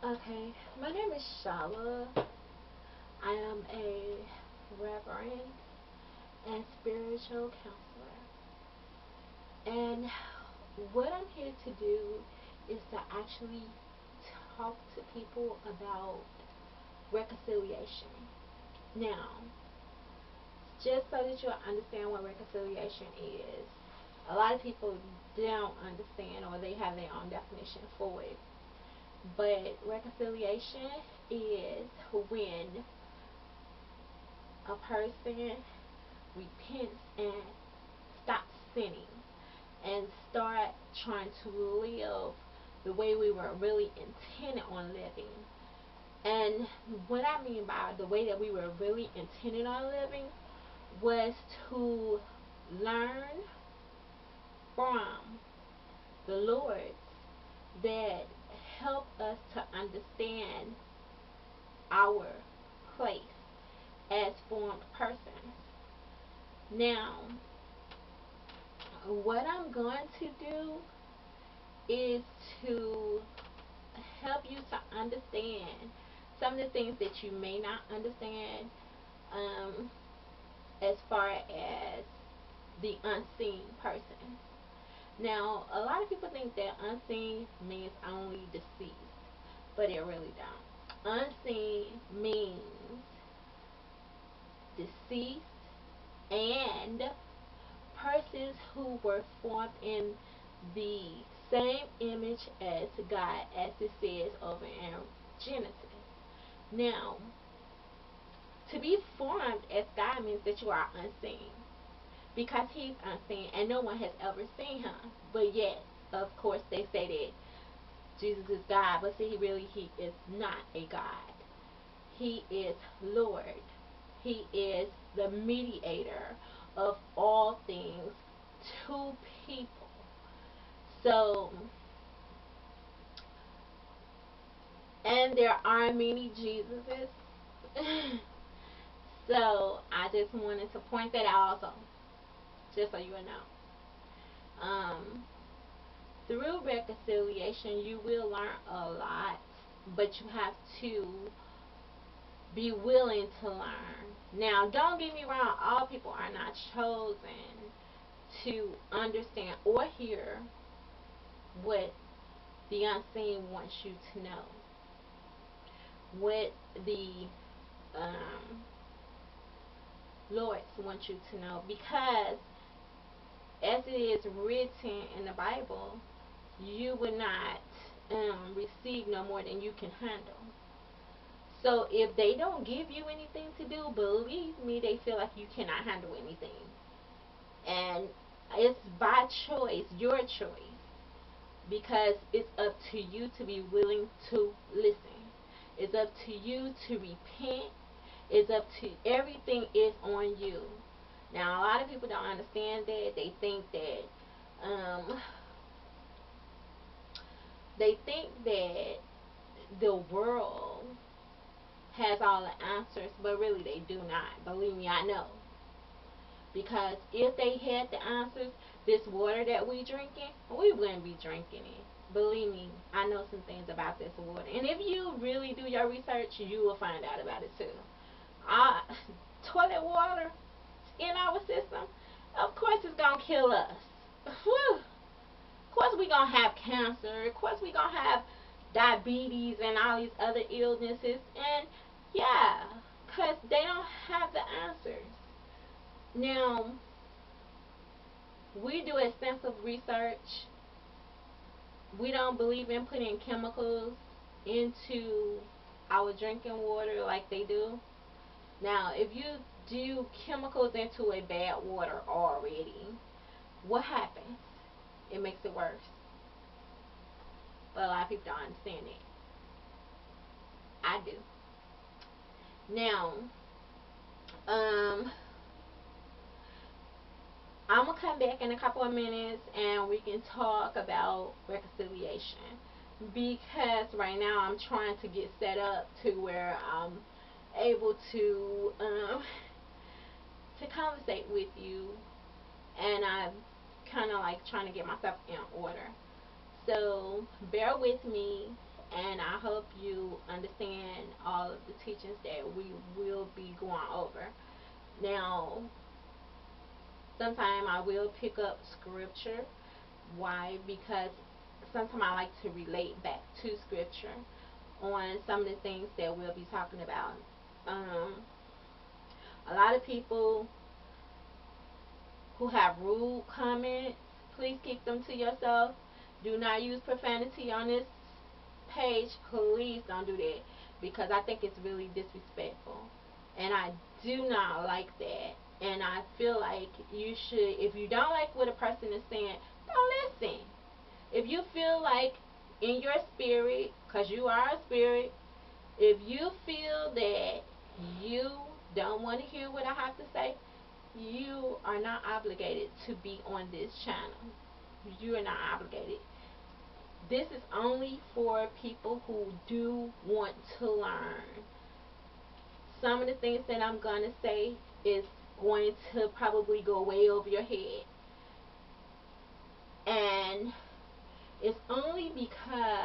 Okay, my name is Shala. I am a reverend and spiritual counselor. And what I'm here to do is to actually talk to people about reconciliation. Now, just so that you'll understand what reconciliation is, a lot of people don't understand or they have their own definition for it. But reconciliation is when a person repents and stops sinning and start trying to live the way we were really intended on living. And what I mean by the way that we were really intended on living was to learn from the Lord that help us to understand our place as formed persons. Now, what I'm going to do is to help you to understand some of the things that you may not understand um, as far as the unseen person. Now, a lot of people think that unseen means only deceased, but it really don't. Unseen means deceased and persons who were formed in the same image as God, as it says over in Genesis. Now, to be formed as God means that you are unseen, because He's unseen and no one has ever seen Him. But yet, of course, they say that Jesus is God, but see, He is not a God. He is Lord. He is the mediator of all things to people. So, and there are many Jesuses. So, I just wanted to point that out also, just so you know. Through reconciliation, you will learn a lot, but you have to be willing to learn. Now, don't get me wrong, all people are not chosen to understand or hear what the unseen wants you to know, what the Lord wants you to know, because as it is written in the Bible, you will not receive no more than you can handle. So if they don't give you anything to do, believe me, they feel like you cannot handle anything. And it's by choice, your choice, because it's up to you to be willing to listen. It's up to you to repent. It's up to, everything is on you. Now, a lot of people don't understand that. They think that the world has all the answers, but really they do not. Believe me, I know. Because if they had the answers, this water that we drinking, we wouldn't be drinking it. Believe me, I know some things about this water. And if you really do your research, you will find out about it too. Uh, Toilet water in our system, of course it's going to kill us. Whew. Of course we're going to have cancer. Of course we're going to have diabetes and all these other illnesses. And yeah, because they don't have the answers. Now, we do extensive research. We don't believe in putting chemicals into our drinking water like they do. Now, if you do chemicals into a bad water already, what happens? It makes it worse. But a lot of people don't understand it. I do. Now, I'm going to come back in a couple of minutes and we can talk about reconciliation. Because right now I'm trying to get set up to where I'm able to conversate with you, and I'm kind of like trying to get myself in order. So bear with me, and I hope you understand all of the teachings that we will be going over. Now, sometimes I will pick up scripture. Why? Because sometimes I like to relate back to scripture on some of the things that we'll be talking about. Um, a lot of people who have rude comments, please keep them to yourself. Do not use profanity on this page. Please don't do that, because I think it's really disrespectful. And I do not like that. And I feel like you should, if you don't like what a person is saying, don't listen. If you feel like in your spirit, because you are a spirit, if you feel that you don't want to hear what I have to say, you are not obligated to be on this channel. You are not obligated. This is only for people who do want to learn. Some of the things that I'm going to say is going to probably go way over your head. And it's only because